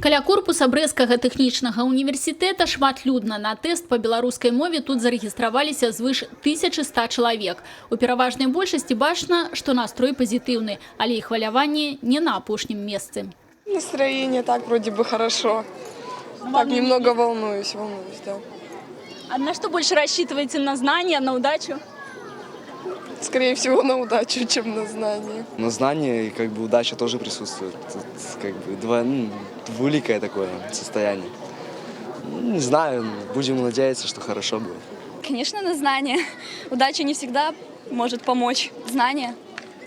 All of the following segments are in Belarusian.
Каля корпуса Брэсцкага тэхнічнага універсітэта шматлюдна. На тэст па беларускай мове тут зарэгістраваліся звыш 1100 чалавек. У пераважнай большасці бачна, што настрой пазітыўны, але і хваляванне не на апошнім месцы. Настроение так вроде бы хорошо. Так немного волнуюсь, да. А на что больше рассчитываете? На знания, на удачу? Скорее всего, на удачу, чем на знание. На знание и удача тоже присутствует. Тут двуликое такое состояние. Не знаю, будем надеяться, что хорошо будет. Конечно, на знание. Удача не всегда может помочь. Знание,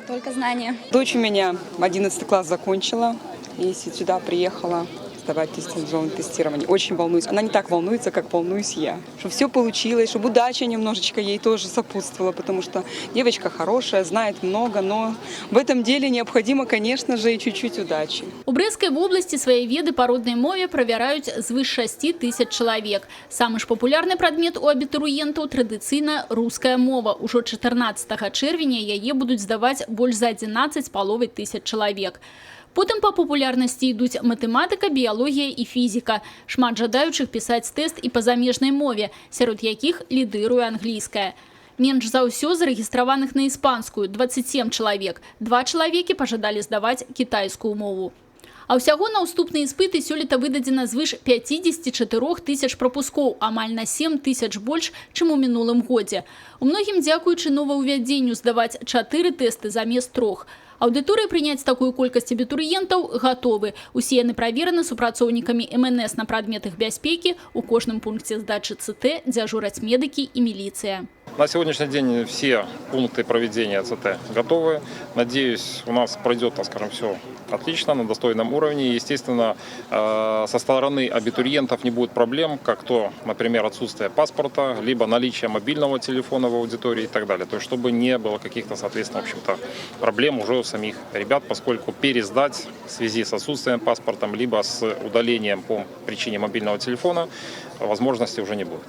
только знание. Дочь у меня 11 класс закончила и сюда приехала сдавать дистанционное тестирование. Очень волнуюсь. Она не так волнуется, как волнуюсь я. Чтобы все получилось, чтобы удача немножечко ей тоже сопутствовала, потому что девочка хорошая, знает много, но в этом деле необходимо, конечно же, и чуть-чуть удачи. У Брэсцкай вобласці свае веды па роднай мове правяраюць звыш 6000 чалавек. Самы ж папулярны прадмет у абітурыентаў традыцыйна руская мова. Ужо 14 чэрвеня яе будуць здаваць больш за 11,5 тысяч чалавек. Потым па папулярнасці ідуць матэматыка, біялогія і фізіка. Шмат жадаючых пісаць тэст і па замежнай мове, сярод якіх лідыруе англійская. Менш за ўсё зарэгістраваных на іспанскую – 27 чалавек. 2 чалавекі пажадалі здаваць кітайскую мову. А ўсяго на ўступныя іспыты сёлета выдадзена звыш 54 тысяч прапускоў, амаль на 7 тысяч больш, чым у мінулым годзе. У многім дзякуючы новаўвядзенню здаваць 4 тэсты замест 3. Аўдыторыі прыняць такую колькасць абітурыентаў гатовы. Усе яны правераны супрацоўнікамі МНС на прадметах бяспекі. У кожным пункце здачы ЦТ дзяжураць медыкі і міліцыя. На сегодняшний день все пункты проведения ЦТ готовы. Надеюсь, у нас пройдет, скажем, все отлично, на достойном уровне. Естественно, со стороны абитуриентов не будет проблем, как то, например, отсутствие паспорта, либо наличие мобильного телефона в аудитории и так далее. То есть, чтобы не было каких-то, соответственно, в общем-то, проблем уже у самих ребят, поскольку пересдать в связи с отсутствием паспорта, либо с удалением по причине мобильного телефона возможности уже не будет.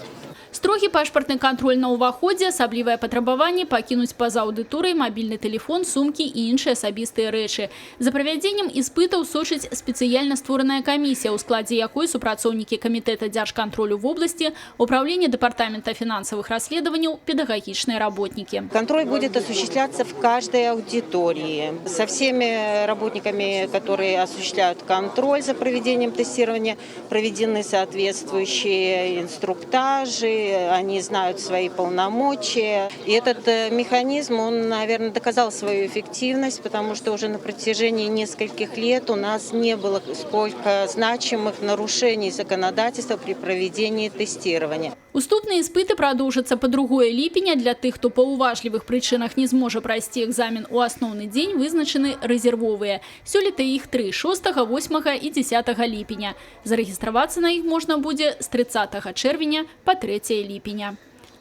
Строгі пашпартны кантроль на ўваходзе, асаблівае патрабаванне пакінуць па-за аўдыторыяй мабільны тэлефон, сумкі і іншыя асабістыя рэчы. За правядзеннем іспытаў сочыць спецыяльна створаная камісія, у складзе якой супрацоўнікі камітэта дзяржкантролю в области, управления департамента финансовых расследований, педагогичные работники. Контроль будет осуществляться в каждой аудитории со всеми работниками, которые осуществляют контроль за проведением тестирования, проведены соответствующие инструктажи. Они знают свои полномочия. И этот механизм, он, наверное, доказал свою эффективность, потому что уже на протяжении нескольких лет у нас не было сколько значимых нарушений законодательства при проведении тестирования. Уступныя іспыты прадоўжацца па 2 ліпеня. Для тых, хто па ўважлівых прычынах не зможа прайсці экзамен у асноўны дзень, вызначаны рэзервовыя. Сёлета іх 3 – 6, 8 і 10 ліпеня. Зарэгістравацца на іх можна будзе з 30 чэрвеня па 3 ліпеня.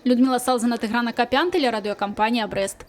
Людмила Салзана, Тыгран Акопян, телерадиокомпания «Брест».